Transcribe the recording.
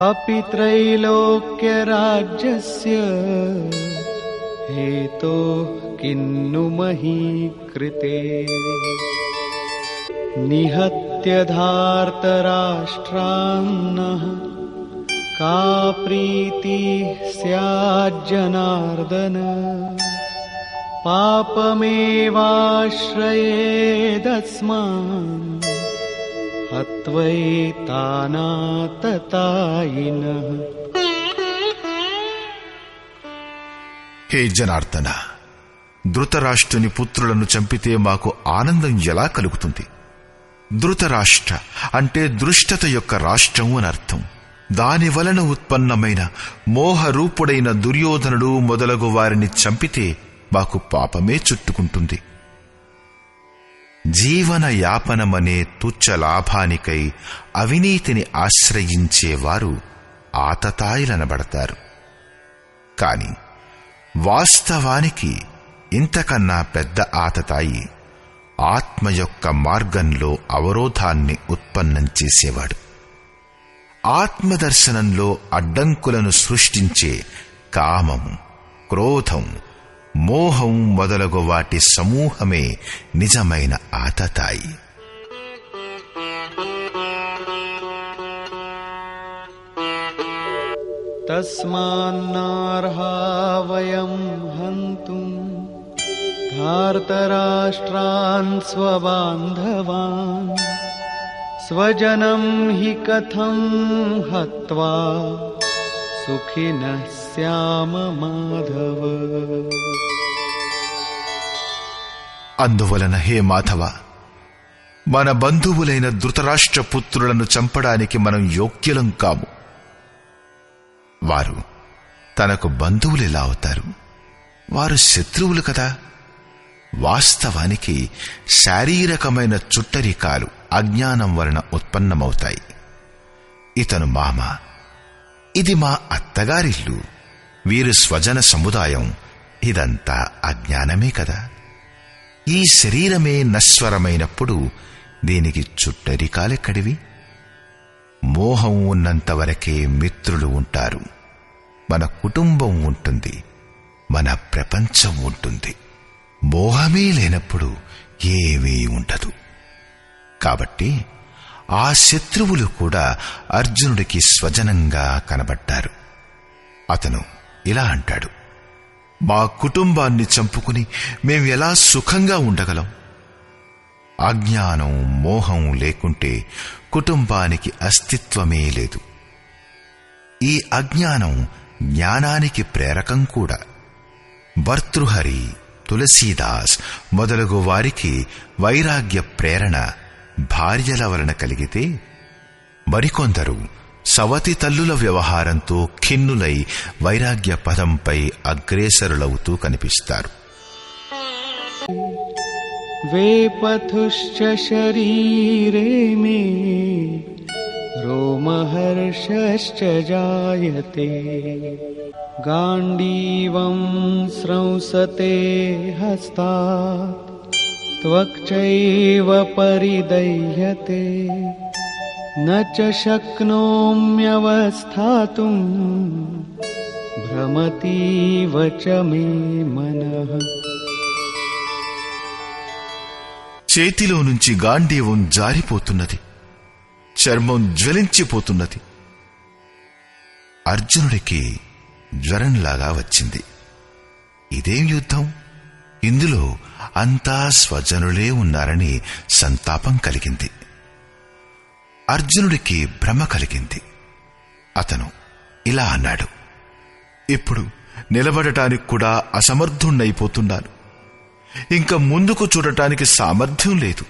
अपि त्रैलोक्यराज्यस्य हेतोः किन्नु मही कृते निहत्य धार्तराष्ट्रान्नः का प्रीतिः स्याज्जनार्दन पापमेवाश्रयेदस्मान् హత్వైతానాతతాయినః. హే జనార్దన, ధృతరాష్ట్రుని పుత్రులను చంపితే మాకు ఆనందం ఎలా కలుగుతుంది? ధృతరాష్ట్ర అంటే దృష్టత యొక్క రాష్ట్రం అని అర్థం. దాని వలన ఉత్పన్నమైన మోహరూపుడైన దుర్యోధనుడు మొదలగు వారిని చంపితే మాకు పాపమే చుట్టుకుంటుంది. జీవన యాపనమనే తుచ్చ లాభానికై అవినీతిని ఆశ్రయించేవారు ఆతతాయిలనబడతారు. కాని వాస్తవానికి ఇంతకన్నా పెద్ద ఆతతాయి ఆత్మ యొక్క మార్గంలో అవరోధాన్ని ఉత్పన్నం చేసేవాడు. ఆత్మదర్శనంలో అడ్డంకులను సృష్టించే కామం, క్రోధం, మోహం మొదలగు వాటి సమూహమే నిజమైన ఆతతాయి. తస్మాన్నార్హా వయం హంతుం ధార్తరాష్ట్రాన్ స్వబాంధవాన్ స్వజనం హి కథం హత్వా సుఖినః స్యామ మాధవ. అందువలన హే మాధవ, మన బంధువులైన ధృతరాష్ట్ర పుత్రులను చంపడానికి మనం యోగ్యులం కాము. వారు తనకు బంధువులెలా అవుతారు? వారు శత్రువులు కదా. వాస్తవానికి శారీరకమైన చుట్టరికాలు అజ్ఞానం వలన ఉత్పన్నమవుతాయి. ఇతను మామ, ఇది మా అత్తగారిల్లు, వీరు స్వజన సముదాయం, ఇదంతా అజ్ఞానమే కదా. ఈ శరీరమే నశ్వరమైనప్పుడు దీనికి చుట్టరికాలెక్కడివి? మోహం ఉన్నంతవరకే మిత్రులు ఉంటారు, మన కుటుంబం ఉంటుంది, మన ప్రపంచం ఉంటుంది. మోహమే లేనప్పుడు ఏమీ ఉండదు. కాబట్టి ఆ శత్రువులు కూడా అర్జునుడికి స్వజనంగా కనబడ్డారు. అతను ఇలా అంటాడు, మా కుటుంబాన్ని చంపుకుని మేం ఎలా సుఖంగా ఉండగలం? అజ్ఞానం, మోహం లేకుంటే కుటుంబానికి అస్తిత్వమే లేదు. ఈ అజ్ఞానం జ్ఞానానికి ప్రేరకం కూడా. భర్తృహరి, తులసీదాస్ మొదలగు వారికి వైరాగ్య ప్రేరణ భార్యల వలన కలిగితే, మరికొందరు సవతి తల్లుల వ్యవహారంతో ఖిన్నులై వైరాగ్య పదంపై అగ్రేసరులవుతూ కనిపిస్తారు. వేపథుశ్చ శరీరే మే రోమహర్షశ్చ జాయతే గాండీవం స్రంసతే హస్తాత్ త్వక్చైవ పరిదహ్యతే న చ శక్నోమ్యవస్థాతుం భ్రమతీవ చ మే మనః. చేతిలో నుంచి గాంధీవం జారిపోతున్నది, చర్మం జ్వలించిపోతున్నది. అర్జునుడికి జ్వరంలాగా వచ్చింది. ఇదేం యుద్ధం? ఇందులో అంతా స్వజనులే ఉన్నారని సంతాపం కలిగింది. అర్జునుడికి భ్రమ కలిగింది. అతను ఇలా అన్నాడు, ఇప్పుడు నిలబడటానికి కూడా అసమర్థుణ్ణైపోతున్నాను. ఇంకా ముందుకు చూడటానికి సామర్థ్యం లేదు.